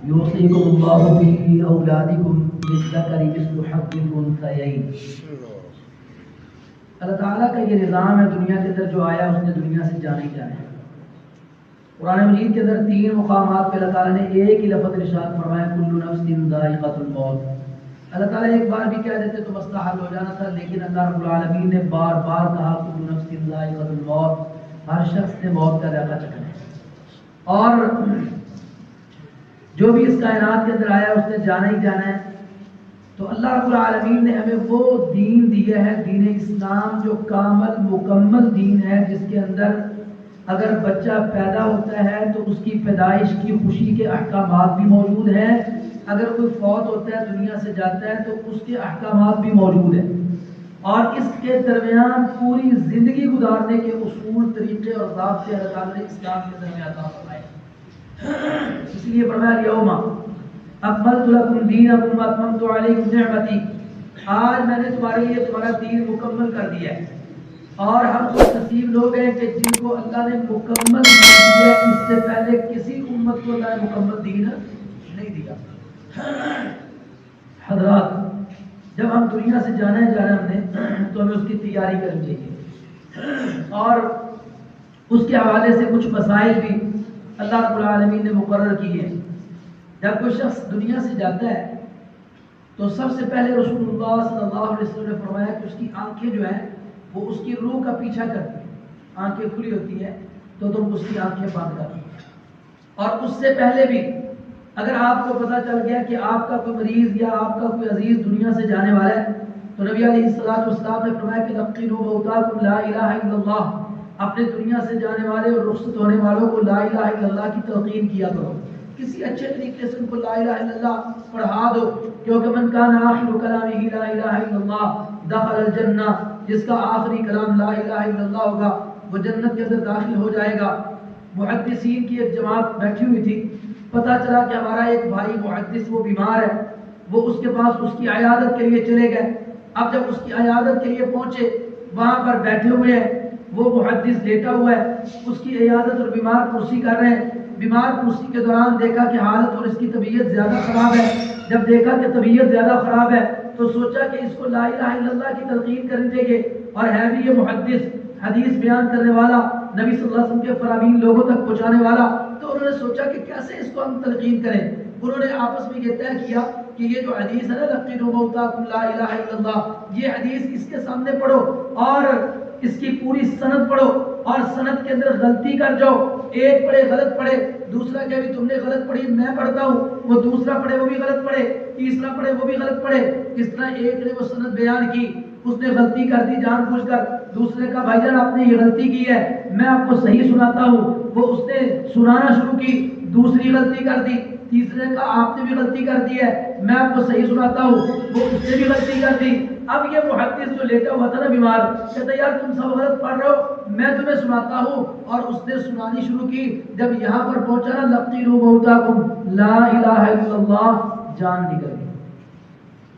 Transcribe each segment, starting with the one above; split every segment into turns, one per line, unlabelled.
یوصیکم اللہ فی اولادکم للذکر مثل حظ الانثیین۔ اللہ تعالیٰ کا یہ نظام ہے دنیا کے اندر، جو آیا اس نے دنیا سے جانا ہی جانا ہے۔ قرآن مجید کے اندر 3 مقامات پہ اللہ تعالیٰ نے ایک ہی لفظ ارشاد فرمایا کل نفس ذائقۃ الموت۔ اللہ تعالیٰ ایک بار بھی کہہ دیتے تو مسئلہ حل ہو جانا تھا، لیکن اللہ رب العالمین نے بار بار کہا کل نفس ذائقۃ الموت، ہر شخص نے موت کا ذائقہ چکھنا ہے، اور جو بھی اس کائنات کے اندر آیا اس نے جانا ہی جانا ہے۔ تو اللہ رب العالمین نے ہمیں وہ دین دیا ہے، دین اسلام، جو کامل مکمل دین ہے، جس کے اندر اگر بچہ پیدا ہوتا ہے تو اس کی پیدائش کی خوشی کے احکامات بھی موجود ہیں، اگر کوئی فوت ہوتا ہے دنیا سے جاتا ہے تو اس کے احکامات بھی موجود ہیں، اور اس کے درمیان پوری زندگی گزارنے کے اصول، طریقے اور ضابطے اللہ تعالیٰ نے اسلام کے اندر عطا فرمائے۔ اس لیے فرمایا الیوم اکملت لکم دینکم واتممت علیکم نعمتی، آج میں نے تمہارے لیے تمہارا دین مکمل کر دیا ہے۔ اور ہم خوش نصیب لوگ ہیں کہ جن کو اللہ نے مکمل دین دیا، اس سے پہلے کسی امت کو اللہ نے مکمل دین نہیں دیا۔ حضرات، جب ہم دنیا سے جانا ہے ہم نے، تو ہمیں اس کی تیاری کرنی چاہیے، اور اس کے حوالے سے کچھ مسائل بھی اللہ رب العالمین نے مقرر کیے ہیں۔ جب کوئی شخص دنیا سے جاتا ہے تو سب سے پہلے رسول اللہ صلی اللہ علیہ وسلم نے فرمایا کہ اس کی آنکھیں جو ہیں وہ اس کی روح کا پیچھا کرتی ہیں۔ آنکھیں کھلی ہوتی ہیں تو تم اس کی آنکھیں بند کر دو، اور اس سے پہلے بھی اگر آپ کو پتہ چل گیا کہ آپ کا کوئی مریض یا آپ کا کوئی عزیز دنیا سے جانے والا ہے، تو نبی علیہ الصلوۃ والسلام نے فرمایا کہ لقنوا موتاکم لا الہ الا اللہ، اپنے دنیا سے جانے والے اور رخصت ہونے والوں کو لا الہ الا اللہ کی تلقین کیا کرو، کسی اچھے طریقے سے ان کو لا الہ الا اللہ پڑھا دو، کیونکہ من کان آخر کلامہ لا الہ الا اللہ دخل الجنہ، جس کا آخری کلام لا الہ الا اللہ ہوگا وہ جنت کے اندر داخل ہو جائے گا۔ محدثین کی ایک جماعت بیٹھی ہوئی تھی، پتہ چلا کہ ہمارا ایک بھائی محدث وہ بیمار ہے، وہ اس کے پاس اس کی عیادت کے لیے چلے گئے۔ اب جب اس کی عیادت کے لیے پہنچے، وہاں پر بیٹھے ہوئے ہیں، وہ محدث لیٹا ہوا ہے، اس کی عیادت اور بیمار پرسی کر رہے ہیں۔ بیمار پرسی کے دوران دیکھا کہ حالت اور اس کی طبیعت زیادہ خراب ہے، جب دیکھا کہ طبیعت زیادہ خراب ہے تو سوچا کہ اس کو لا الہ الا اللہ کی تلقین کرنی چاہیے، اور ہے بھی یہ محدث، حدیث بیان کرنے والا، نبی صلی اللہ علیہ وسلم کے فرامین لوگوں تک پہنچانے والا، تو انہوں نے سوچا کہ کیسے اس کو ہم تلقین کریں۔ انہوں نے آپس میں یہ طے کیا کہ یہ جو حدیث ہے نا لقنوا موتاکم لا الہ الا اللہ، یہ حدیث اس کے سامنے پڑھو اور اس کی پوری سند پڑھو، اور سند کے اندر غلطی کر جاؤ، ایک پڑھے غلط پڑھے، دوسرا کہ بھی تم نے غلط پڑھی میں پڑھتا ہوں، وہ دوسرا پڑھے وہ بھی غلط پڑھے، تیسرا پڑھے وہ بھی غلط پڑھے، اس طرح ایک نے وہ سند بیان کی، اس نے غلطی کر دی جان بوجھ کر، دوسرے کا بھائی جان آپ نے یہ غلطی کی ہے میں آپ کو صحیح سناتا ہوں، وہ اس نے سنانا شروع کی، دوسری غلطی کر دی، تیسرے کا آپ نے بھی غلطی کر دی ہے میں آپ کو صحیح سناتا ہوں، وہ اس نے بھی غلطی کر دی۔ اب یہ محدث جو لیٹا ہوا تھا نا بیمار، کہتا یار تم سب غلط پڑھ رہے ہو، میں تمہیں سناتا ہوں، اور اس نے سنانی شروع کی۔ جب یہاں پر پہنچا نا لقنوا موتاکم لا الہ الا اللہ، جان نکل گئی،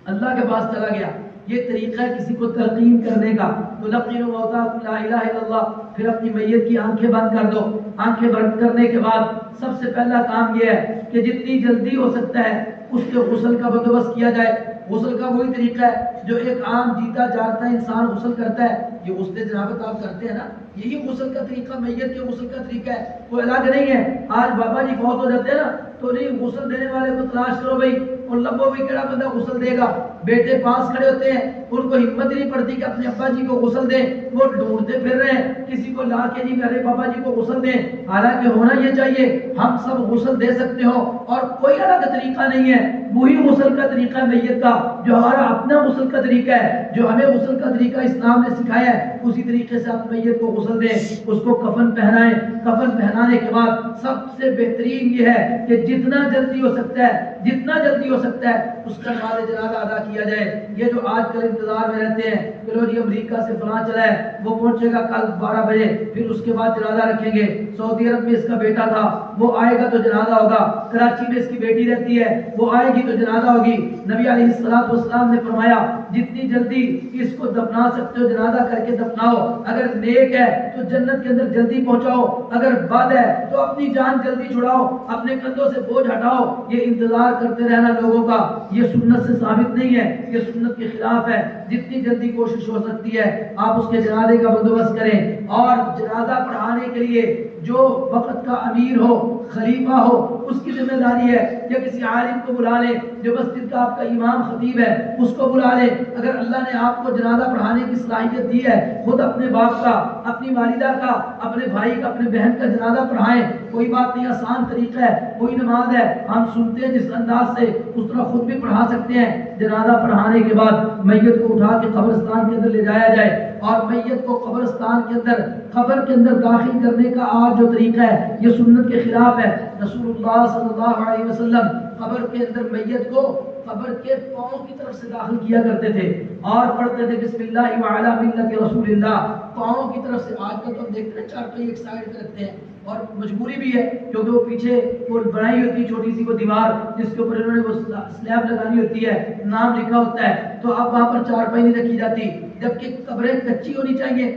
اللہ کے پاس چلا گیا۔ یہ طریقہ ہے کسی کو تلقین کرنے کا، تو لقنوا موتاکم لا الہ الا اللہ، پھر اپنی میت کی آنکھیں بند کر دو۔ آنکھیں بند کرنے کے بعد سب سے پہلا کام یہ ہے کہ جتنی جلدی ہو سکتا ہے اس کے غسل کا بندوبست کیا جائے۔ غسل کا وہی طریقہ ہے جو ایک عام جیتا جاگتا انسان غسل کرتا ہے، یہ غسل جنابت آپ کرتے ہیں نا، یہی غسل کا طریقہ، میت کے غسل کا طریقہ ہے، کوئی الگ نہیں ہے۔ آج بابا جی فوت ہو جاتے ہیں نا تو نہیں، غسل دینے والے کو تلاش کرو بھائی، اور لبو بھی کیڑا بندہ غسل دے گا، بیٹے پاس کھڑے ہوتے ہیں، ان کو ہمت نہیں پڑتی کہ اپنے ابا جی کو غسل دیں، وہ ڈھونڈتے پھر رہے ہیں کسی کو لا کے جی میرے بابا جی کو غسل دیں، حالانکہ ہونا یہ چاہیے ہم سب غسل دے سکتے ہو، اور کوئی الگ طریقہ نہیں ہے، وہی غسل کا طریقہ ہے میت کا، جو ہمارا اپنا غسل کا طریقہ ہے، جو ہمیں غسل کا طریقہ اسلام نے سکھایا ہے، اسی طریقے سے آپ میت کو غسل دیں، اس کو کفن پہنائیں۔ کفن پہنانے کے بعد سب سے بہترین یہ ہے کہ جتنا جلدی ہو سکتا ہے، جتنا جلدی ہو سکتا ہے اس کا نماز جنازہ ادا کیا جائے۔ یہ جو آج کل انتظار میں رہتے ہیں کہ لو جی امریکہ سے فلاں چلا ہے، وہ پہنچے گا کل 12 بجے، پھر اس کے بعد جنازہ رکھیں گے۔ سعودی عرب میں اس کا بیٹا تھا، وہ آئے گا تو جنازہ ہوگا، کراچی میں اس کی بیٹی رہتی ہے، وہ آئے گی تو جنازہ ہوگی۔ نبی علیہ السلام نے فرمایا جتنی جلدی اس کو دفنا سکتے ہو جنازہ کر کے دفناؤ، اگر نیک ہے تو جنت کے اندر جلدی پہنچاؤ، اگر بد ہے تو اپنی جان جلدی چھڑاؤ، اپنے کندھوں سے بوجھ ہٹاؤ۔ یہ انتظار کرتے رہنا لوگوں کا یہ سنت سے ثابت نہیں ہے، یہ سنت کے خلاف ہے۔ جتنی جلدی کوشش ہو سکتی ہے آپ اس کے جنازے کا بندوبست کریں، اور جنازہ پڑھانے کے لیے جو وقت کا امیر ہو، خلیفہ ہو، اس کی ذمہ داری ہے کہ کسی عالم کو بلا لے، جو مسجد کا آپ کا امام خطیب ہے اس کو بلا لے۔ اگر اللہ نے آپ کو جنازہ پڑھانے کی صلاحیت دی ہے، خود اپنے باپ کا، اپنی والدہ کا، اپنے بھائی کا، اپنے بہن کا جنازہ پڑھائیں، کوئی بات نہیں، آسان طریقہ ہے، کوئی نماز ہے، ہم سنتے ہیں جس انداز سے اس طرح خود بھی پڑھا سکتے ہیں۔ جنازہ پڑھانے کے بعد میت کو اٹھا کے قبرستان کے اندر لے جایا جائے، اور میت کو قبرستان کے اندر، قبر کے اندر داخل کرنے کا آج جو طریقہ ہے یہ سنت کے خلاف ہے۔ رسول اللہ صلی اللہ علیہ وسلم قبر کے اندر میت کو قبر کے پاؤں کی طرف سے داخل کیا کرتے تھے اور پڑھتے تھے بسم اللہ وعلی ملت رسول اللہ، پاؤں کی طرف سے۔ آج کل تو ہم دیکھتے ہیں چارپائی ایک سائڈ پہ رکھتے ہیں، اور مجبوری بھی ہے کیونکہ وہ پیچھے وہ بنائی ہوتی ہے چھوٹی سی وہ دیوار جس کے اوپر انہوں نے وہ سلیب لگانی ہوتی ہے، نام لکھا ہوتا ہے، تو اب وہاں پر چارپائی نہیں رکھی جاتی، جبکہ قبریں کچی ہونی چاہیے،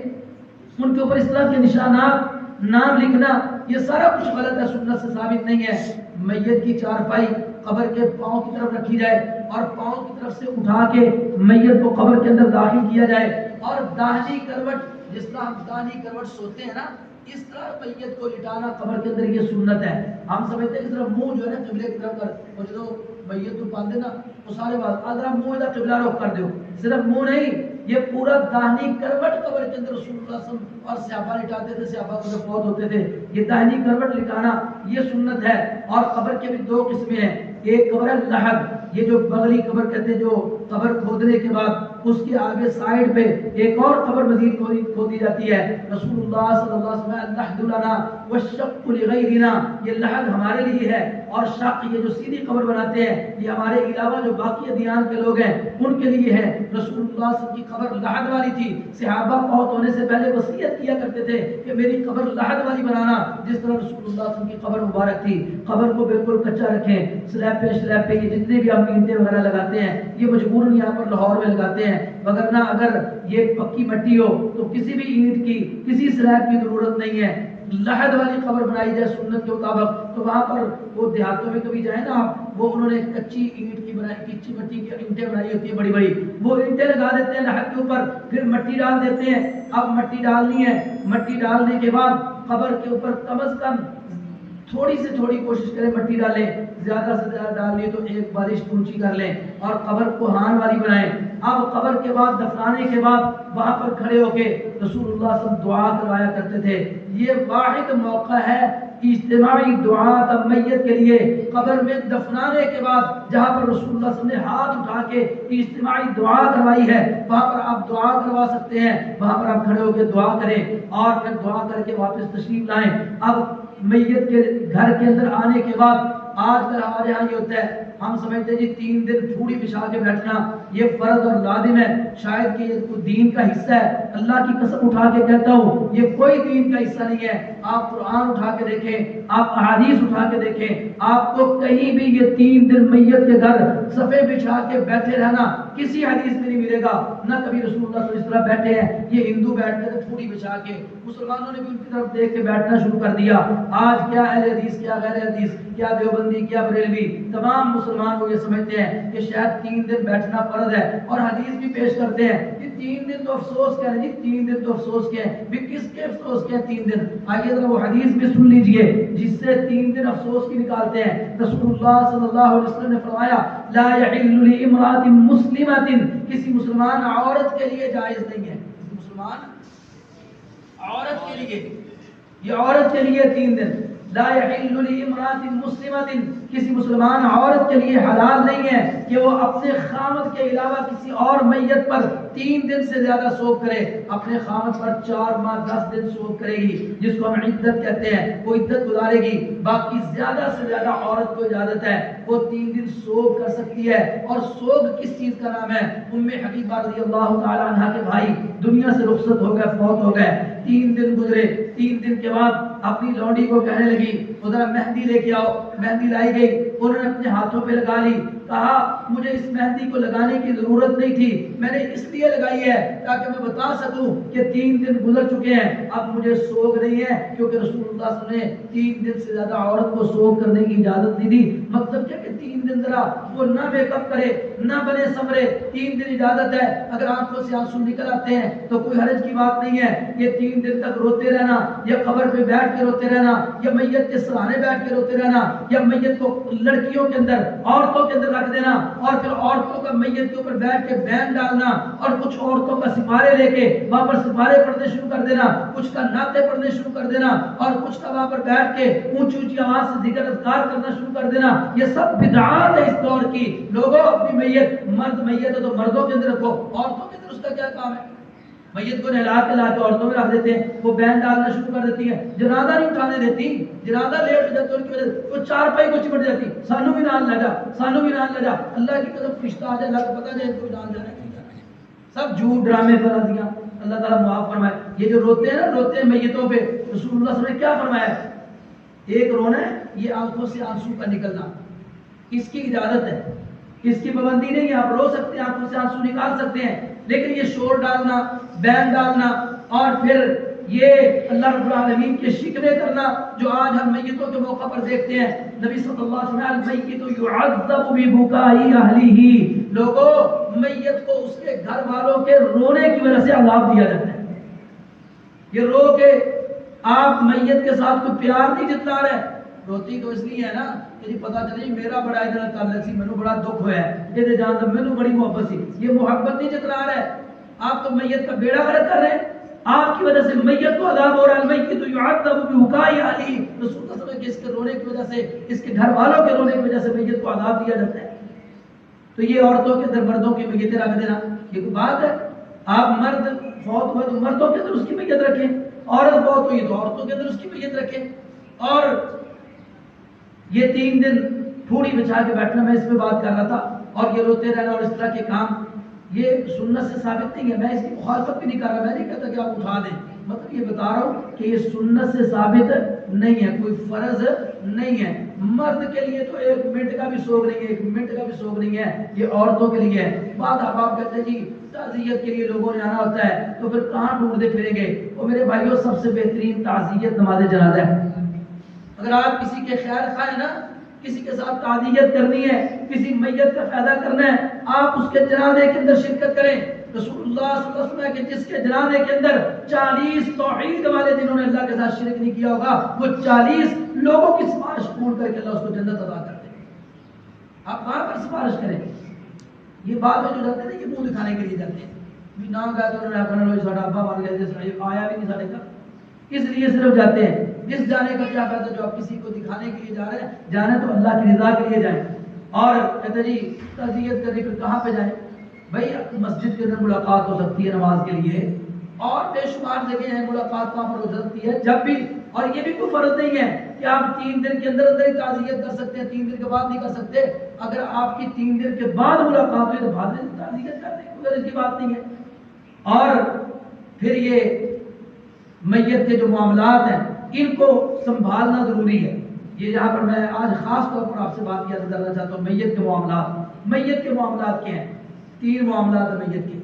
ان کے اوپر اس طرح کے نشانات، نام لکھنا، یہ سارا کچھ غلط ہے، سنت سے ثابت نہیں ہے۔ میت کی چارپائی قبر کے پاؤں کی طرف رکھی جائے اور پاؤں کی طرف سے اٹھا کے میت کو قبر کے اندر داخل کیا جائے، اور داہنی کروٹ، جس طرح ہم داہنی کروٹ سوتے ہیں نا، اس طرح میت کو لٹانا قبر کے اندر یہ سنت ہے۔ ہم سمجھتے ہیں کہ صرف منہ جو ہے نا قبلے کی طرف کر، اور جو میت کو باندھے نا وہ سارے بات ذرا منہ ادھر قبلہ رخ کر دو، صرف منہ نہیں، یہ پورا داہنی کروٹ قبر کے اندر رسول اللہ صلی اللہ علیہ وسلم اور صحابہ لٹاتے تھے، صحابہ کو جب فوت ہوتے تھے یہ داہنی کروٹ لٹانا یہ سنت ہے۔ اور قبر کے بھی دو قسمیں ہیں، ایک قبر ہے لحد، یہ جو بغلی قبر کہتے ہیں، جو قبر کھودنے کے بعد اس کے آگے سائڈ پہ ایک اور قبر مزید کھودی جاتی ہے۔ رسول اللہ صلی اللہ علیہ وسلم اللحد لنا والشق لغیرنا، یہ لحد ہمارے لیے ہے اور شق یہ جو سیدھی قبر بناتے ہیں یہ ہمارے علاوہ جو باقی ادیان کے لوگ ہیں ان کے لیے ہے۔ رسول اللہ صلی اللہ علیہ وسلم کی قبر لحد والی تھی، صحابہ فوت ہونے سے پہلے وصیت کیا کرتے تھے کہ میری قبر لحد والی بنانا، جس طرح رسول اللہ صلی اللہ علیہ وسلم کی قبر مبارک تھی۔ قبر کو بالکل کچا رکھیں، سلیب پہ یہ جتنے بھی ہم اینٹیں وغیرہ لگاتے ہیں یہ مجبوراً یہاں پر لاہور میں لگاتے ہیں، وگرنہ اگر یہ پکی مٹی ہو تو کسی بھی اینٹ کی، کسی سلیب کی ضرورت نہیں ہے۔ لحد والی قبر بنائی جائے سنت کے مطابق، تو وہاں پر وہ دیہاتوں میں کبھی جائیں نا آپ، وہ انہوں نے کچی اینٹ کی بنائی، کچی مٹی کی اینٹیں بنائی ہوتی ہیں بڑی بڑی، وہ اینٹیں لگا دیتے ہیں لحد کے اوپر، پھر مٹی ڈال دیتے ہیں۔ اب مٹی ڈالنی ہے، مٹی ڈالنے کے بعد قبر کے اوپر کم از کم تھوڑی سے تھوڑی کوشش کریں مٹی ڈالیں، زیادہ سے زیادہ ڈالنی تو ایک بارش اونچی کر لیں اور قبر کو ہان والی بنائیں۔ اب قبر کے بعد دفنانے کے بعد وہاں پر کھڑے ہو کے رسول اللہ صلی اللہ علیہ وسلم دعا کروایا کرتے تھے۔ یہ واحد موقع ہے اجتماعی دعا تب میت کے لیے قبر میں دفنانے کے بعد، جہاں پر رسول اللہ صلی اللہ علیہ وسلم نے ہاتھ اٹھا کے اجتماعی دعا کروائی ہے، وہاں پر آپ دعا کروا سکتے ہیں، وہاں پر آپ کھڑے ہو کے دعا کریں اور پھر دعا کر کے واپس تشریف لائیں۔ اب میت کے گھر کے اندر آنے کے بعد آج کل ہمارے یہاں یہ ہوتا ہے، ہم سمجھتے ہیں جی 3 دن ٹھوڑی بچھا کے بیٹھنا یہ فرض اور لازم ہے، شاید کہ یہ دین کا حصہ ہے۔ اللہ کی قسم اٹھا کے کہتا ہوں یہ کوئی دین کا حصہ نہیں ہے۔ آپ قرآن اٹھا کے دیکھیں، آپ احادیث اٹھا کے دیکھیں، آپ کو کہیں بھی یہ 3 دن میت کے گھر صفے بچھا کے بیٹھے رہنا کسی حدیث میں نہیں ملے گا، نہ کبھی رسول اللہ صلی اللہ علیہ وسلم اس طرح بیٹھے ہیں۔ یہ ہندو بیٹھتے تھے ٹھوڑی بچھا کے، مسلمانوں نے بھی ان کی طرف دیکھ کے بیٹھنا شروع کر دیا۔ آج کیا اہل حدیث، کیا غیر حدیث، کیا دیوبندی، کیا بریلوی، تمام مسلمان لوگ یہ سمجھتے ہیں کہ شاید 3 دن بیٹھنا فرض ہے، اور حدیث بھی پیش کرتے ہیں کہ 3 دن تو افسوس کیا ہے جی، 3 دن تو افسوس کیا ہے بھی، کس کے افسوس کیا ہے 3 دن؟ آئیے ذرا وہ حدیث بھی سن لیجئے جس سے 3 دن افسوس کی نکالتے ہیں۔ رسول اللہ صلی اللہ علیہ وسلم نے فرمایا لا يحل لامرأة مسلمة، کسی مسلمان عورت کے لیے جائز نہیں ہے، کسی مسلمان عورت کے لیے، یہ عورت کے لیے 3 دن، لا يحل لامرأة مسلمة، کسی مسلمان عورت کے لیے حلال نہیں ہے کہ وہ اپنے خامد کے علاوہ کسی اور میت پر 3 دن سے زیادہ سوگ کرے۔ اپنے خامد پر 4 ماہ 10 دن سوگ کرے گی، جس کو ہم عدت کہتے ہیں، وہ عدت گزارے گی۔ باقی زیادہ سے زیادہ عورت کو اجازت ہے وہ 3 دن سوگ کر سکتی ہے۔ اور سوگ کس چیز کا نام ہے؟ ام حبیبہ رضی اللہ تعالی عنہ کے بھائی دنیا سے رخصت ہو گئے، فوت ہو گئے، 3 دن گزرے، 3 دن کے بعد اپنی لونڈی کو کہنے لگی وہ ذرا مہندی لے کے آؤ. مہندی لائی گئی، انہوں نے اپنے ہاتھوں پہ لگا لی. کہا مجھے اس مہندی کو لگانے کی ضرورت نہیں تھی، میں نے اس لیے لگائی ہے تاکہ میں بتا سکوں کہ 3 دن گزر چکے ہیں، اب مجھے سوگ نہیں ہے، کیونکہ رسول اللہ صلی اللہ علیہ وسلم نے 3 دن سے زیادہ عورت کو سوگ کرنے کی اجازت نہیں دی. مطلب کیا کہ 3 دن ذرا وہ نہ میک اپ کرے، نہ بنے سنورے، 3 دن اجازت ہے. اگر آنکھوں سے آنسو نکل آتے ہیں تو کوئی حرج کی بات نہیں ہے. یہ 3 دن تک روتے رہنا، یا قبر پہ بیٹھ کے روتے رہنا، یا میت کے سرانے بیٹھ کے روتے رہنا، یا میت کو لڑکیوں کے اندر، عورتوں کے اندر رکھ دینا اور پھر عورتوں کا میت کے اوپر بیٹھ کے بین ڈالنا، اور کچھ عورتوں کا سپارے لے کے وہاں پر سپارے پڑھنے شروع کر دینا، کچھ کا نعتیں پڑھنے شروع کر دینا، اور کچھ کا وہاں پر بیٹھ کے اونچی اونچی آواز سے ذکر اذکار کرنا شروع کر دینا. یہ سب بدعات ہے اس دور کی. لوگوں اپنی میت، مرد میت ہے تو مردوں کے اندر رکھو، عورتوں کے اندر اس کا کیا کام ہے؟ میت کو نہلا کے لا کے عورتوں میں رکھ دیتے ہیں، وہ بین ڈالنا شروع کر دیتی ہیں، جنازہ نہیں اٹھانے دیتی، جنازہ لیٹ ہو جاتا ہے ان کی وجہ سے، وہ چارپائی کو چمٹ جاتی، سانو بھی نال لے جا، سانو بھی نال لے جا. اللہ کی قسم فرشتہ آ جائے، اللہ کو پتہ جائے ان کو نال جانا ہے، نہیں جانا ہے. سب جھوٹ ڈرامے کرا دیا. اللہ تعالیٰ معاف فرمائے. یہ جو روتے ہیں نا، روتے ہیں میتوں پہ، رسول اللہ صلی اللہ علیہ وسلم نے کیا فرمایا؟ ایک رونا ہے، یہ آنکھوں سے آنسو کا نکلنا، اس کی اجازت ہے، اس کی پابندی نہیں ہے. آپ رو سکتے ہیں، آنکھوں سے آنسو نکال سکتے ہیں، لیکن یہ شور ڈالنا، بین ڈالنا، اور پھر یہ اللہ رب العالمین کے شکوے کرنا جو آج ہم میتوں کے موقع پر دیکھتے ہیں. نبی صلی اللہ علیہ وسلم المیت یعذب ببکائی اہلہ، لوگوں میت کو اس کے گھر والوں کے رونے کی وجہ سے عذاب دیا جاتا ہے. یہ رو کے آپ میت کے ساتھ کوئی پیار نہیں جتلا رہے. روتی تو اس لیے ہے نا کہ جی پتہ چلے میرا بڑا ادھر تعلق سی، مینوں بڑا دکھ ہوا ہے، یہ جان تو مینوں بڑی محبت سی. یہ محبت نہیں جتلا رہے، آپ تو میت کا بیڑا غرق کر رہے ہیں. آپ کی وجہ سے میت کو عذاب ہو رہا ہے. المیت یعذب ببکائی اہلہ، رسول اللہ صلی اللہ علیہ وسلم کے اس کے رونے کی وجہ سے، اس کے گھر والوں کے رونے کی وجہ سے میت کو عذاب دیا جاتا ہے. تو یہ عورتوں کے اندر مردوں کی میتیں رکھ دینا یہ کوئی بات ہے؟ آپ مرد فوت ہوا تو مردوں کے اندر اس کی میت رکھیں، عورت فوت ہوئی تو عورتوں کے اندر اس کی میت رکھیں. اور یہ 3 دن پھوڑی بچھا کے بیٹھنا، میں اس پہ بات کر رہا تھا، اور یہ روتے رہنا اور اس طرح کے کام، یہ سنت سے ثابت نہیں ہے. میں اس کی مخالفت بھی نہیں کر رہا، میں نہیں کہتا کہ آپ اٹھا دیں، مطلب یہ بتا رہا ہوں کہ یہ سنت سے ثابت نہیں ہے، کوئی فرض نہیں ہے. مرد کے لیے تو 1 منٹ کا بھی سوگ نہیں ہے، 1 منٹ کا بھی سوگ نہیں ہے، یہ عورتوں کے لیے ہے. بعد آپ کہتے ہیں جی تعزیت کے لیے لوگوں نے آنا ہوتا ہے تو پھر کہاں ڈھونڈتے پھریں گے؟ وہ میرے بھائیوں سب سے بہترین تعزیت نماز جنازہ ہے. اگر آپ کسی کے خیر خواہ ہیں نا، کسی کے ساتھ تعزیت کرنی ہے، کسی میت کا فائدہ کرنا ہے، آپ اس کے جنازے کے اندر شرکت کریں. رسول اللہ صلی اللہ علیہ وسلم کہ جس کے جنازے کے اندر 40 توحید والے جنہوں نے اللہ کے ساتھ شرک نہیں کیا ہوگا، وہ 40 لوگوں کی سفارش قبول کر کے اللہ اس کو جنت عطا کر دے. آپ وہاں پر سفارش کریں. یہ بات میں جو جاتے ہیں کہ منہ دکھانے کے لیے جاتے ہیں، بھی نام گیا تو انہوں نے اپنا لوگ ساڑھا ابا مان گیا جیسے آیا بھی نہیں ساڑھے کا، اس لیے صرف جاتے ہیں. جس جانے کا کیا فائدہ جو آپ کسی کو دکھانے کے لیے جا رہے ہیں؟ جانے تو اللہ کی رضا کے لیے جائیں. اور کہتے جی تعزیت کرنے پھر کہاں پہ جائیں؟ بھائی مسجد کے اندر ملاقات ہو سکتی ہے نماز کے لیے، اور بے شمار جگہ ہیں ملاقات وہاں پر ہو سکتی ہے جب بھی. اور یہ بھی کوئی فرض نہیں ہے کہ آپ 3 دن کے اندر اندر ہی تعزیت کر سکتے ہیں، 3 دن کے بعد نہیں کر سکتے. اگر آپ کی 3 دن کے بعد ملاقات ہوئی تو بعد میں تعزیت کر دیں، کوئی اس کی بات نہیں ہے. اور پھر یہ میت کے جو معاملات ہیں ان کو سنبھالنا ضروری ہے. یہ جہاں پر میں آج خاص طور پر آپ سے بات کیا کرنا چاہتا ہوں، میت کے معاملات. میت کے معاملات کیا ہیں؟ 3 معاملات ہیں میت کے.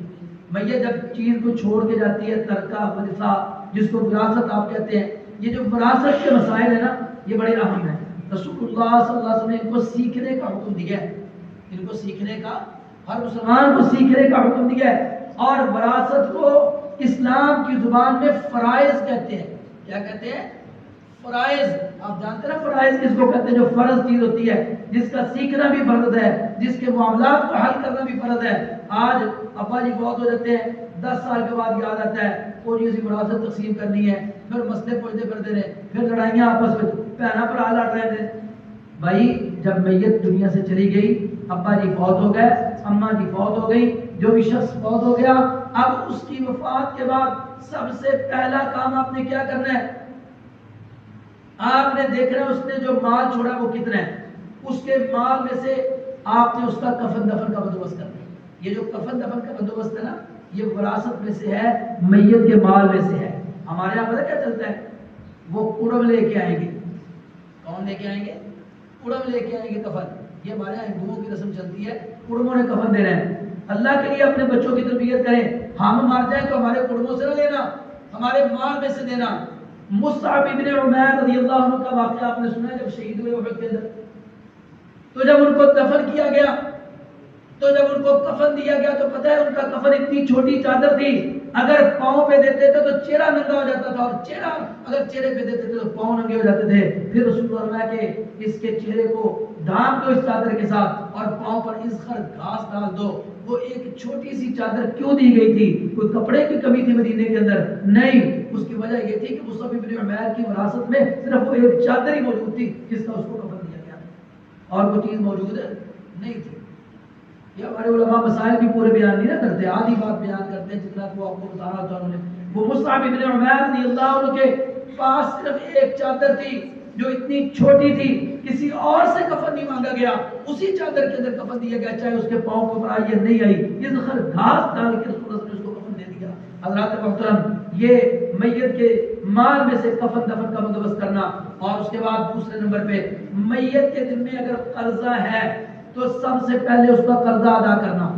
میت جب چیز کو چھوڑ کے جاتی ہے، ترکہ ورثہ جس کو وراثت آپ کہتے ہیں، یہ جو وراثت کے مسائل ہیں نا یہ بڑے اہم ہیں. رسول اللہ صلی اللہ علیہ وسلم نے ان کو سیکھنے کا حکم دیا ہے، ان کو سیکھنے کا، ہر مسلمان کو سیکھنے کا حکم دیا ہے. اور وراثت کو اسلام کی زبان میں فرائض کہتے ہیں. کیا کہتے ہیں؟ فرائض. آپ جانتے ہیں نا فرائض کس کو کہتے ہیں؟ جو فرض چیز ہوتی ہے، جس کا سیکھنا بھی فرض ہے، جس کے معاملات کو حل کرنا بھی فرض ہے. آج ابا جی فوت ہو جاتے ہیں، 10 سال کے بعد یاد آتا ہے کوئی ایسی وراثت تقسیم کرنی ہے، پھر مسئلے پوچھتے پھرتے رہے، پھر لڑائیاں آپس میں، بہنا پر آ لڑ رہے تھے. بھائی جب میت دنیا سے چلی گئی، ابا جی فوت ہو گئے، اماں جی فوت ہو گئی، جو بھی شخص فوت ہو گیا، اب اس کی وفات کے بعد سب سے پہلا کام آپ نے کیا کرنا ہے؟ آپ نے دیکھنا ہے اس نے جو مال چھوڑا وہ کتنا ہے، اس کے مال میں سے آپ نے اس کا کفن دفن کا بندوبست کرنا ہے. یہ جو کفن دفن کا بندوبست ہے نا، یہ وراثت میں سے ہے، میت کے مال میں سے ہے. ہمارے یہاں پتہ کیا چلتا ہے؟ وہ کڑم لے کے آئیں گے. کون لے کے آئیں گے؟ کڑم لے کے آئیں گے کفن. یہ ہمارے یہاں ہندوؤں کی رسم چلتی ہے, کڑموں نے کفن دینا ہے. اللہ کے لیے اپنے بچوں کی تربیت کریں. ہم مار جائیں تو ہمارے کڑموں سے نہ لینا, ہمارے مال میں سے دینا. مصعب ابن عمیر رضی اللہ عنہ کا واقعہ آپ نے سنا ہے, جب شہید ہوئے احد کے اندر, تو جب ان کو دفن کیا گیا, تو جب ان کو کفن دیا گیا تو پتہ ہے ان کا کفن اتنی چھوٹی چادر تھی, اگر پاؤں پہ دیتے تھے تو چہرہ ننگا ہو جاتا تھا, اور چہرہ اگر چہرے پہ دیتے تھے تو پاؤں ننگے ہو جاتے تھے. پھر رسول اللہ کہ اس کے چہرے کو ڈھانپ دو اس چادر کے ساتھ اور پاؤں پر اذخر گھاس ڈال دو. وہ ایک چھوٹی سی چادر کیوں دی گئی تھی؟ کوئی کپڑے کی کمی تھی مدینے کے اندر؟ نہیں, اس کی وجہ یہ تھی کہ مصعب بن عمیر کی وراثت میں صرف وہ ایک چادر ہی موجود تھی جس کا اس کو کفن دیا گیا, اور وہ چیز موجود نہیں تھی. یہ ہمارے علماء مسائل بھی پورے بیان نہیں نہ کرتے, آدھی بات بیان کرتے ہیں جتنا کو آپ کو بتانا تھا انہوں نے. وہ مصعب بن عمیر رضی اللہ عنہ کے پاس صرف ایک چادر تھی جو اتنی چھوٹی تھی, کسی اور سے کفن نہیں مانگا گیا, اسی چادر کے اندر کفن دیا گیا, چاہے اس کے پاؤں کو پر آئی یا نہیں آئی, اس خر گھاس ڈال کے رسول اللہ نے اس کو کفن دے دیا. حضرات محترم, یہ میت کے مال میں سے کفن دفن کا بندوبست کرنا. اور اس کے بعد دوسرے نمبر پہ, میت کے دل میں اگر قرضہ ہے تو سب سے پہلے اس کا قرضہ ادا کرنا.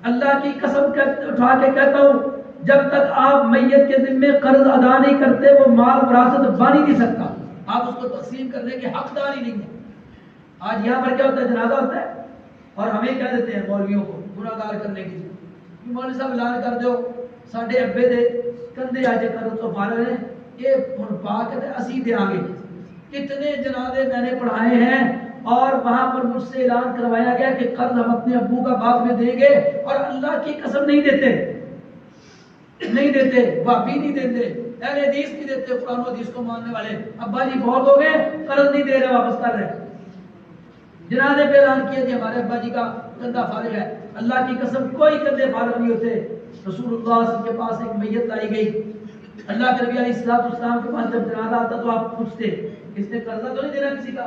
اللہ کی قسم اٹھا کے کہتا ہوں, جب تک آپ میت کے ذمے قرض ادا نہیں کرتے وہ مال وراثت بن ہی نہیں سکتا, آپ اس کو تقسیم کرنے کے حقدار ہی نہیں ہیں. آج یہاں پر کیا ہوتا ہے, جنازہ ہوتا ہے اور ہمیں کہہ دیتے ہیں مولویوں کو گناہ گار کرنے کے لیے, مولوی صاحب اعلان کر دو ساڈے ابے دے کندھے آج قرض تو فارغ ہیں, یہ ہن پاک ہے اسی دے آگے. کتنے جنازے میں نے پڑھائے ہیں اور وہاں پر مجھ سے اعلان کروایا گیا کہ قرض ہم اپنے ابو کا بعد میں دیں گے, اور اللہ کی قسم نہیں دیتے, نہیں دیتے, بھابی نہیں دیتے, اہل حدیث نہیں دیتے, قرآن و حدیث کو ماننے والے. ابا جی فوت ہو گئے, قرض نہیں دے رہے, واپس کر رہے. جنازے پہ اعلان کیا کہ ہمارے ابا جی کا کندھا فارغ ہے. اللہ کی قسم کوئی کندھے فارغ نہیں ہوتے. رسول اللہ صلی اللہ علیہ وسلم کے پاس ایک میت لائی گئی, اللہ کے نبی علیہ السلام کے پاس جب جنازہ آتا تو آپ پوچھتے اس نے قرضہ تو نہیں دینا کسی کا؟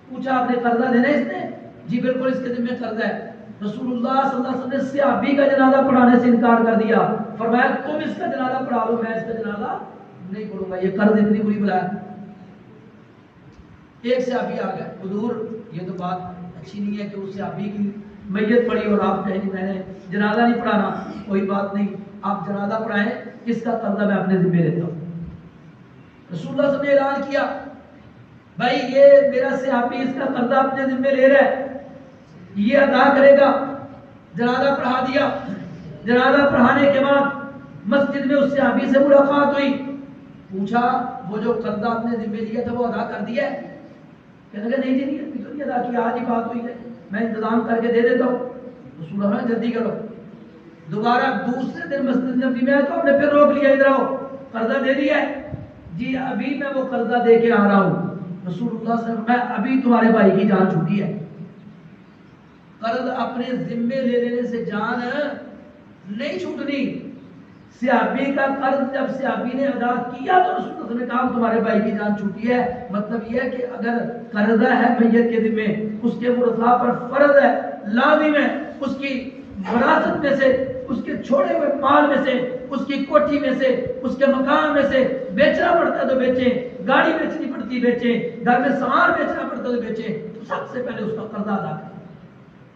پوچھا آپ نے قرضہ دینا اس نے؟ جی بالکل اس کے ذمہ قرضہ ہے. رسول اللہ صلی اللہ علیہ وسلم نے صحابی کا جنازہ پڑھانے سے انکار کر دیا, فرمایا تم اس کا جنازہ پڑھا لو, میں اس کا جنازہ نہیں پڑھوں گا, یہ قرض اتنی بری بلا ہے. ایک صحابی آ گیا, حضور یہ تو بات اچھی نہیں ہے کہ اس صحابی کی میت پڑھی اور آپ کہیں میں نے جنازہ نہیں پڑھانا. کوئی بات نہیں, آپ جنازہ پڑھائیں, اس کا قرضہ میں اپنے ذمہ لیتا ہوں. رسول اللہ صلی اللہ علیہ وسلم نے اعلان کیا, بھائی یہ میرا صحابی اس کا قرضہ اپنے ذمہ لے رہا ہے, یہ ادا کرے گا. جنازہ پڑھا دیا. جنازہ پڑھانے کے بعد مسجد میں اس صحابی سے ملاقات ہوئی, پوچھا وہ جو قرضہ اپنے ذمہ لیا تھا وہ ادا کر دیا ہے؟ کہنے لگا نہیں جی نہیں, ابھی تو نہیں ادا کیا, آج ہی بات ہوئی ہے, میں انتظام کر کے دے دیتا ہوں. رسول اللہ نے جلدی کرو. دوبارہ دوسرے دن مسجد نبی میں تو آپ نے پھر روک لیا, ادھر آؤ, قرضہ دے دیا ہے؟ جی ابھی میں وہ قرضہ دے کے آ رہا ہوں. رسول اللہ صلی اللہ علیہ وسلم نے ابھی تمہارے بھائی کی جان چھوٹی ہے. قرض اپنے ذمے لے لینے سے جان نہیں چھوٹنی. صحابی کا قرض جب صحابی نے ادا کیا تو رسول اللہ نے کہا تمہارے بھائی کی جان چھوٹی ہے. مطلب یہ ہے کہ اگر قرضہ ہے میت کے ذمے, اس کے ورثاء پر فرض ہے, لازم ہے, اس کی وراثت میں سے, اس کے چھوڑے ہوئے مال میں سے, اس کی کوٹھی میں سے, اس کے مکان میں سے بیچنا پڑتا ہے تو بیچیں, گاڑی بیچنی پڑتی بیچیں, گھر میں سامان بیچنا پڑتا تو بیچیں. تو سب سے پہلے اس کا قرضہ ادا کریں.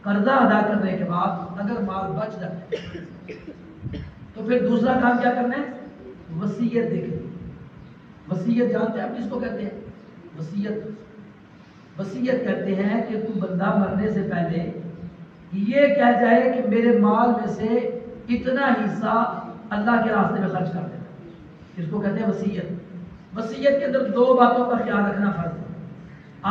قرضہ ادا کرنے کے بعد اگر مال بچ جائے تو پھر دوسرا کام کیا کرنا ہے؟ وصیت دیکھیں. وصیت جانتے ہیں آپ کس کو کہتے ہیں؟ وصیت. وصیت کہتے ہیں کہ تو بندہ مرنے سے پہلے یہ کہہ جائے کہ میرے مال میں سے اتنا حصہ اللہ کے راستے میں خرچ کر دینا. اس کو کہتے ہیں وصیت. وصیت کے اندر دو باتوں کا خیال رکھنا فرض ہے.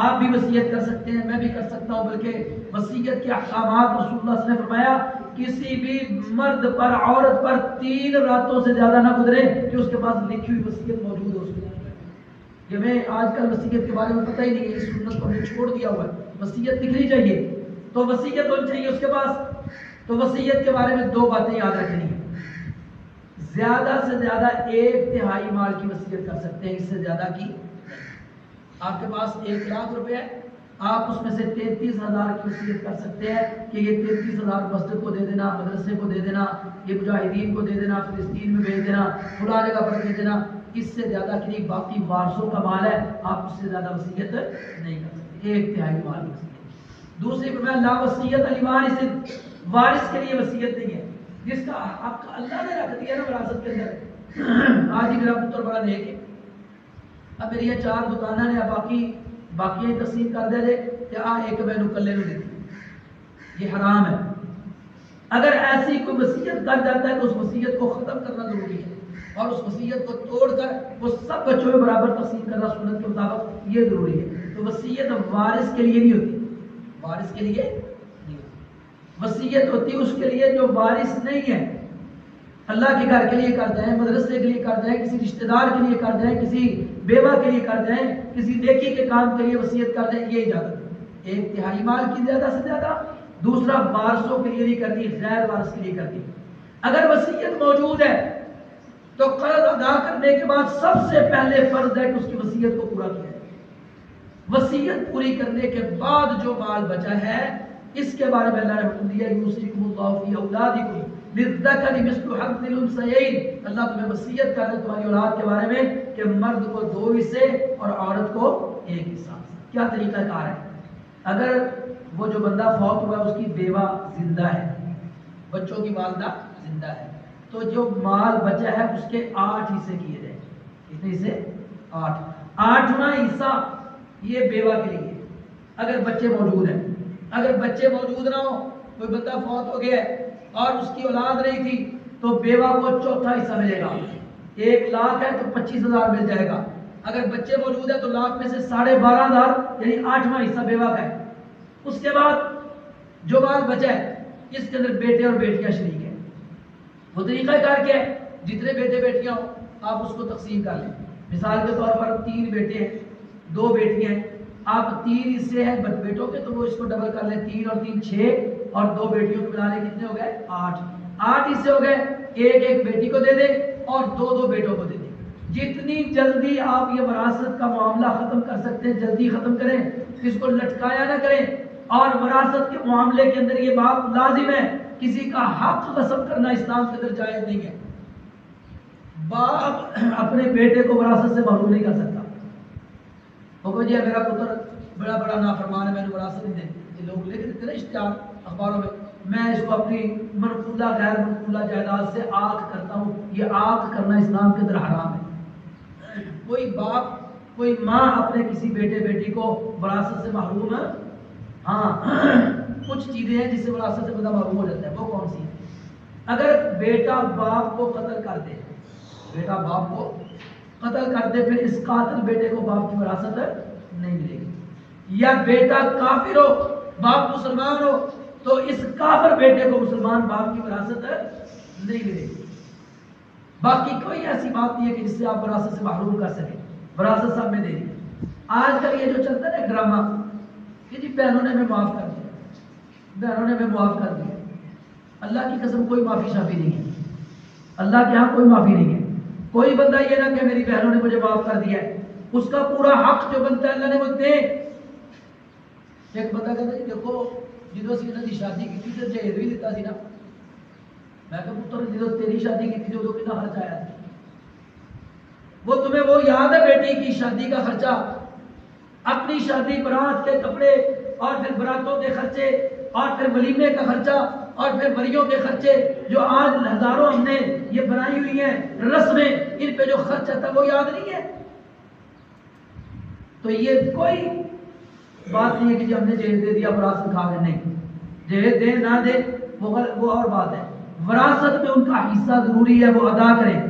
آپ بھی وصیت کر سکتے ہیں, میں بھی کر سکتا ہوں, بلکہ وصیت کے احکامات رسول اللہ صلی اللہ علیہ وسلم نے فرمایا کسی بھی مرد پر, عورت پر 3 راتوں سے زیادہ نہ گزرے کہ اس کے پاس لکھی ہوئی وصیت موجود ہو. اس کے یہ میں آج کل وصیت کے بارے میں پتہ ہی نہیں ہے, اس سنت کو ہم نے چھوڑ دیا ہوا ہے. وصیت لکھنی چاہیے, تو وصیت ہونی چاہیے اس کے پاس. تو وصیت کے بارے میں 2 باتیں یاد رکھنی ہیں. زیادہ سے زیادہ 1/3 مال کی وصیت کر سکتے ہیں, اس سے زیادہ کی. آپ کے پاس 1 لاکھ روپے ہے, آپ اس میں سے 33,000 کی وصیت کر سکتے ہیں کہ یہ 33,000 مسجد کو دے دینا, مدرسے کو دے دینا, یہ مجاہدین کو دے دینا, فلسطین میں بھیج دینا, فلاں جگہ پر دے دینا. اس سے زیادہ کہ باقی وارثوں کا مال ہے، آپ اس سے زیادہ وصیت نہیں کر سکتے، 1/3 مال کی وصیت۔ دوسری فرمایا لا وصیت لوارث، وارث کے لیے وصیت نہیں ہے، جس کا حق اللہ نے رکھ دیا نا وراثت کے اندر۔ آج ہی میرا پتر بڑا نیک ہے، اب میری یہ 4 دکانیں نے باقی تقسیم کر دے کہ ایک میں کلے نو دیتی، یہ حرام ہے۔ اگر ایسی کوئی وصیت کر جاتا ہے تو اس وصیت کو ختم کرنا ضروری ہے، اور اس وصیت کو توڑ کر وہ سب بچوں میں برابر تقسیم کرنا سنت کے مطابق یہ ضروری ہے۔ تو وصیت وارث کے لیے نہیں ہوتی، وارث کے لیے نہیں ہوتی، وصیت ہوتی اس کے لیے جو وارث نہیں ہے، اللہ کے گھر کے لیے کر جائیں، مدرسے کے لیے کر جائیں، کسی رشتہ دار کے لیے کر جائیں، کسی بیوہ کے لیے کر جائیں، کسی نیکی کے کام کے لیے وصیت کر جائیں، یہ اجازت ہے۔ 1/3 مال کی زیادہ سے زیادہ، دوسرا وارثوں کے لیے نہیں کرنی، غیر وارث کے لیے کرنی۔ اگر وصیت موجود ہے تو قرض ادا کرنے کے بعد سب سے پہلے فرض ہے کہ اس کی وصیت کو پورا کیا جائے۔ وصیت پوری کرنے کے بعد جو مال بچا ہے اس کے بارے میں اللہ نے حکم دیا یوصیکم اللہ فی اولادکم للذکر مثل حظ الانثیین، اللہ تمہیں وصیت کر رہا ہے تمہاری اولاد کے بارے میں کہ مرد کو 2 حصے اور عورت کو 1 حصہ۔ کیا طریقہ کار ہے؟ اگر وہ جو بندہ فوت ہوا ہے اس کی بیوہ زندہ ہے، بچوں کی والدہ زندہ ہے، تو جو مال بچا ہے اس کے 8 حصے کیے جائیں۔ کتنے حصے؟ 8۔ 8واں حصہ یہ بیوہ کے لیے اگر بچے موجود ہیں۔ اگر بچے موجود نہ ہو، کوئی بندہ فوت ہو گیا ہے اور اس کی اولاد نہیں تھی تو بیوہ کو 4تھا حصہ ملے گا۔ 1 لاکھ ہے تو 25,000 مل جائے گا۔ اگر بچے موجود ہیں تو لاکھ میں سے 12,500 یعنی 8واں حصہ بیوہ کا ہے۔ اس کے بعد جو مال بچا ہے اس کے اندر بیٹے اور بیٹیاں شریک ہیں۔ وہ طریقہ کار کیا ہے؟ جتنے بیٹے بیٹیاں ہوں آپ اس کو تقسیم کر لیں۔ مثال کے طور پر 3 بیٹے ہیں، 2 بیٹیاں ہیں، آپ 3 حصے ہیں بیٹوں کے تو وہ اس کو ڈبل کر لیں، 3 اور 3 6 اور 2 بیٹیوں کو ملا لیں، کتنے ہو گئے؟ 8 حصے ہو گئے، ایک بیٹی کو دے دیں اور 2 بیٹوں کو دے دیں۔ جتنی جلدی آپ یہ وراثت کا معاملہ ختم کر سکتے ہیں جلدی ختم کریں، اس کو لٹکایا نہ کریں۔ اور وراثت کے معاملے کے اندر یہ بات لازم ہے، کسی کا حق غصب کرنا اسلام کے اندر جائز نہیں ہے۔ باپ اپنے بیٹے کو وراثت سے محروم نہیں کر سکتا، وہ کہو جی میرا پتر بڑا نافرمان ہے، میں نے وراثت نہیں دینی۔ لوگ لکھ دیتے نا اشتہار اخباروں میں اس کو اپنی منقولہ غیر منقولہ جائیداد سے آگ کرتا ہوں، یہ آگ کرنا اسلام کے اندر حرام ہے۔ کوئی باپ کوئی ماں اپنے کسی بیٹے بیٹی کو وراثت سے محروم ہے؟ ہاں کچھ چیزیں ہیں جس سے وراثت سے بندہ محروم ہو جاتا ہے، وہ کون سی ہیں؟ اگر بیٹا باپ کو قتل کر دے، بیٹا باپ کو قتل کر دے، پھر اس قاتل بیٹے کو باپ کی وراثت نہیں ملے گی۔ یا بیٹا کافر ہو باپ مسلمان ہو تو اس کافر بیٹے کو مسلمان باپ کی وراثت نہیں ملے گی۔ باقی کوئی ایسی بات نہیں ہے کہ جس سے آپ وراثت سے محروم کر سکیں، وراثت سب میں دے دی۔ آج کل یہ جو چلتا ہے نا ڈرامہ کہ جی بہنوں نے ہمیں معاف کر دیا، بہنوں نے ہمیں معاف کر دیا، اللہ کی قسم کوئی معافی شافی نہیں ہے، اللہ کے ہاں کوئی معافی نہیں ہے۔ کوئی بندہ یہ نہ کہ میری بہنوں نے مجھے معاف کر دیا ہے، اس کا پورا حق جو بنتا ہے اللہ نے وہ دے۔ ایک بندہ کہتا ہے دیکھو جدو اسی انہوں نے شادی کی تھی جہیز بھی دیتا سی نا، میں کہ پتر جدو تیری شادی کی تھی ادو کتنا خرچہ آیا تھا؟ وہ تمہیں وہ یاد ہے بیٹی کی شادی کا خرچہ، اپنی شادی برات کے کپڑے اور پھر براتوں کے خرچے اور پھر ولیمے کا خرچہ اور پھر مریوں کے خرچے جو آج ہزاروں ہم نے یہ بنائی ہوئی ہیں رسمیں، ان پہ جو خرچ آتا وہ یاد نہیں ہے؟ تو یہ کوئی بات نہیں ہے کہ جی ہم نے جہیز دے دیا وراثت کھا گئے، نہیں، جہیز دے نہ دے وہ اور بات ہے، وراثت میں ان کا حصہ ضروری ہے وہ ادا کریں۔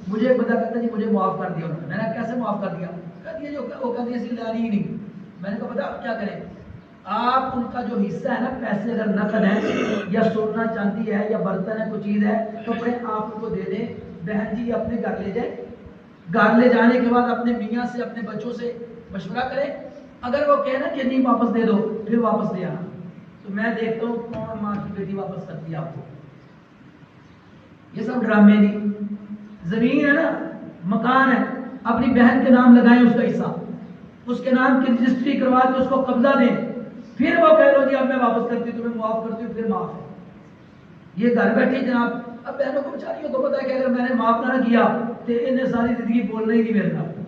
مجھے ایک بندہ کہتا ہے جی مجھے معاف کر دیا انہوں نے، میں نے کیسے معاف کر دیا؟ کہتی ہے جو وہ کہتی ہے اسی لانی ہی نہیں۔ میں نے کہا پتا آپ کیا کریں، آپ ان کا جو حصہ ہے نا پیسے اگر نقد ہے یا سونا چاندی ہے یا برتن ہے کوئی چیز ہے تو اپنے آپ کو دے دیں، بہن جی اپنے گھر لے جائیں، گھر لے جانے کے بعد اپنے میاں سے اپنے بچوں سے مشورہ کریں، اگر وہ کہنا کہ نہیں واپس دے دو پھر واپس لے آنا، تو میں دیکھتا ہوں کون ماں کی بیٹی واپس کرتی ہے آپ کو۔ یہ سب ڈرامے نہیں، زمین ہے نا مکان ہے اپنی بہن کے نام لگائیں اس کا حصہ، اس کے نام کی رجسٹری کروا کے اس کو قبضہ دیں، پھر وہ کہہ لو جی اب میں واپس کرتی ہوں تمہیں معاف کرتی ہوں، پھر معاف ہے۔ یہ گھر بیٹھی جناب. اب بہنوں کو بیچاریوں کو پتا ہے کہ اگر میں نے معاف نہ کیا تو انہیں ساری زندگی بولنا ہی نہیں میرے ساتھ.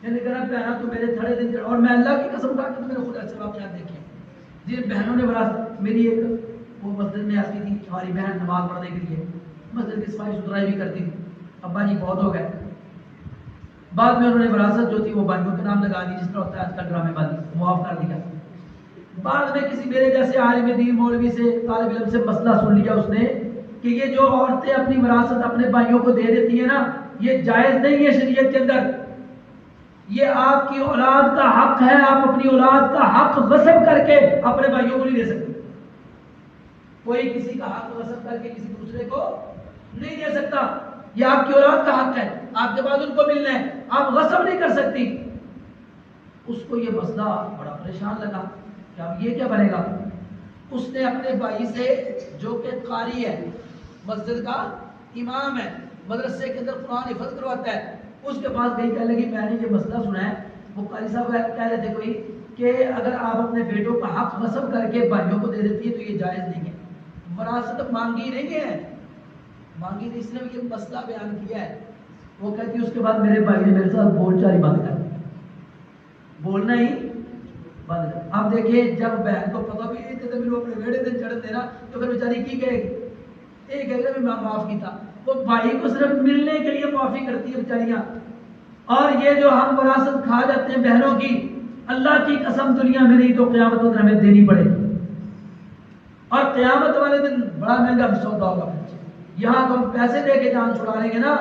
میں نے کہا بہنا تو میرے تھڑے دن چڑھ, اور میں اللہ کی قسم کھا کے تو میرے خود اچھے واقعات دیکھے. جن بہنوں نے وراثت, میری ایک وہ مسجد میں آتی تھی ہماری بہن نماز پڑھنے کے لیے, مسجد کی صفائی ستھرائی بھی کرتی تھی. ابا جی بہت ہو گئے, بعد میں انہوں نے وراثت جو تھی وہ بھائیوں کے نام لگا دی, جس طرح ہوتا ہے آج کل ڈرامے بازی, معاف کر دیا. بعد میں کسی میرے جیسے عالم دین مولوی سے, طالب علم سے مسئلہ سن لیا اس نے کہ یہ جو عورتیں اپنی وراثت اپنے بھائیوں کو دے دیتی ہیں نا, یہ جائز نہیں ہے شریعت کے اندر. یہ آپ کی اولاد کا حق ہے, آپ اپنی اولاد کا حق غصب کر کے اپنے بھائیوں کو نہیں دے سکتے. کوئی کسی کا حق غصب کر کے کسی دوسرے کو نہیں دے سکتا. یہ آپ کی اولاد کا حق ہے, آپ کے بعد ان کو ملنا ہے, آپ غصب نہیں کر سکتی. اس کو یہ مسئلہ بڑا پریشان لگا کہ اب یہ کیا بنے گا. اس نے اپنے بھائی سے جو کہ قاری ہے, مسجد کا امام ہے, مدرسے کے اندر قرآن حفظ کرواتا ہے, اس کے پاس گئی, کہنے لگی میں نے یہ مسئلہ سنا ہے. وہ قاری صاحب کہہ رہے تھے کوئی کہ اگر آپ اپنے بیٹوں کا حق غصب کر کے بھائیوں کو دے دیتی ہے تو یہ جائز نہیں ہے. وراثت مانگی نہیں ہے, مانگی نہیں, اس نے یہ مسئلہ بیان کیا ہے. وہ کہتی اس کے بعد میرے بھائی نے میرے ساتھ بول چال ہی بند کر دیا, بولنا ہی بند کر. اب دیکھیے جب بہن کو پتہ بھی نہیں تھا تو اپنے بیڑے دن چڑھ دینا تو پھر بیچاری کی کہے گی, ایک کہے گا میں معاف کیتا. وہ بھائی کو صرف ملنے کے لیے معافی کرتی ہے بیچاریاں. اور یہ جو ہم وراثت کھا جاتے ہیں بہنوں کی, اللہ کی قسم دنیا میں نہیں تو قیامت میں ہمیں دینی پڑے گی. اور قیامت والے دن بڑا مہنگا سودا ہوگا. یہاں تو ہم پیسے دے کے جان چھڑا لیں گے نا,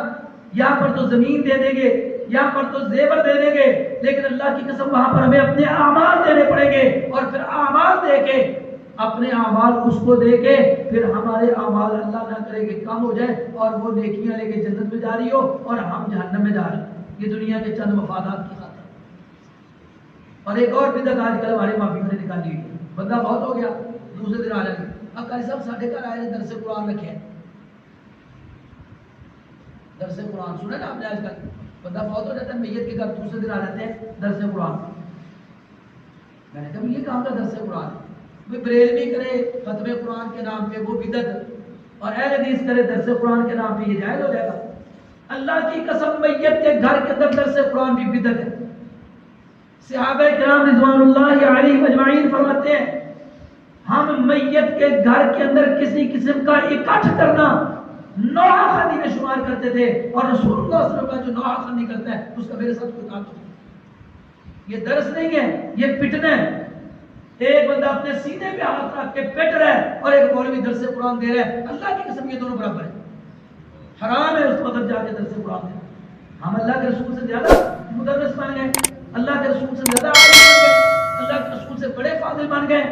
یہاں پر تو زمین دے دیں گے, یہاں پر تو زیور دے دیں گے, لیکن اللہ کی قسم وہاں پر ہمیں اپنے اعمال دینے پڑیں گے. اور پھر اعمال دے کے, اپنے اعمال اس کو دے کے, پھر ہمارے اعمال اللہ نہ کرے کہ کم ہو جائے اور وہ نیکیاں لے کے جنت میں جا رہی ہو اور ہم جہنم میں جا رہے ہیں, یہ دنیا کے چند مفادات کی خاطر. اور ایک اور بدعت آج کل ہمارے ماں باپ نے نکالی ہوئی, بندہ بہت ہو گیا, دوسرے دن آ جائیں گے, اب قاری صاحب ساڑھے گھر آئے درس قرآن رکھے, درس قرآن سنے نا آپ نے. آج کل بندہ بہت ہو جاتا ہے, میت کے گھر دوسرے دن آ جاتے ہیں درس قرآن. میں نے کہا یہ کام کا درس قرآن ہے, بریلوی کرے ختم قرآن کے نام پہ وہ بدعت, اور اہل حدیث کرے درس قرآن کے نام پہ یہ جائز ہو جائے گا. اللہ کی قسم میت کے گھر کے اندر درس قرآن بھی بدعت ہے. صحابہ کرام رضوان اللہ علیہم اجمعین فرماتے ہیں ہم میت کے گھر کے اندر کسی قسم کا اکٹھ کرنا نوحہ خوانی میں شمار کرتے تھے, اور رسول اللہ صلی اللہ علیہ وسلم کا جو نوحہ خوانی کرتا ہے اس کا میرے ساتھ کوئی تعلق نہیں. یہ درس نہیں ہے, یہ پٹنا ہے. ایک بندہ اپنے سینے پہ ہاتھ رکھ کے پٹ رہا ہے اور ایک مولوی درس قرآن دے رہا ہے. اللہ کی قسم یہ دونوں برابر ہیں, حرام ہے اس وقت جا کے درس قرآن دینا. ہم اللہ کے رسول سے زیادہ مدرس بن گئے, اللہ کے رسول سے زیادہ عالم بن گئے, اللہ کے رسول سے بڑے فاضل بن گئے.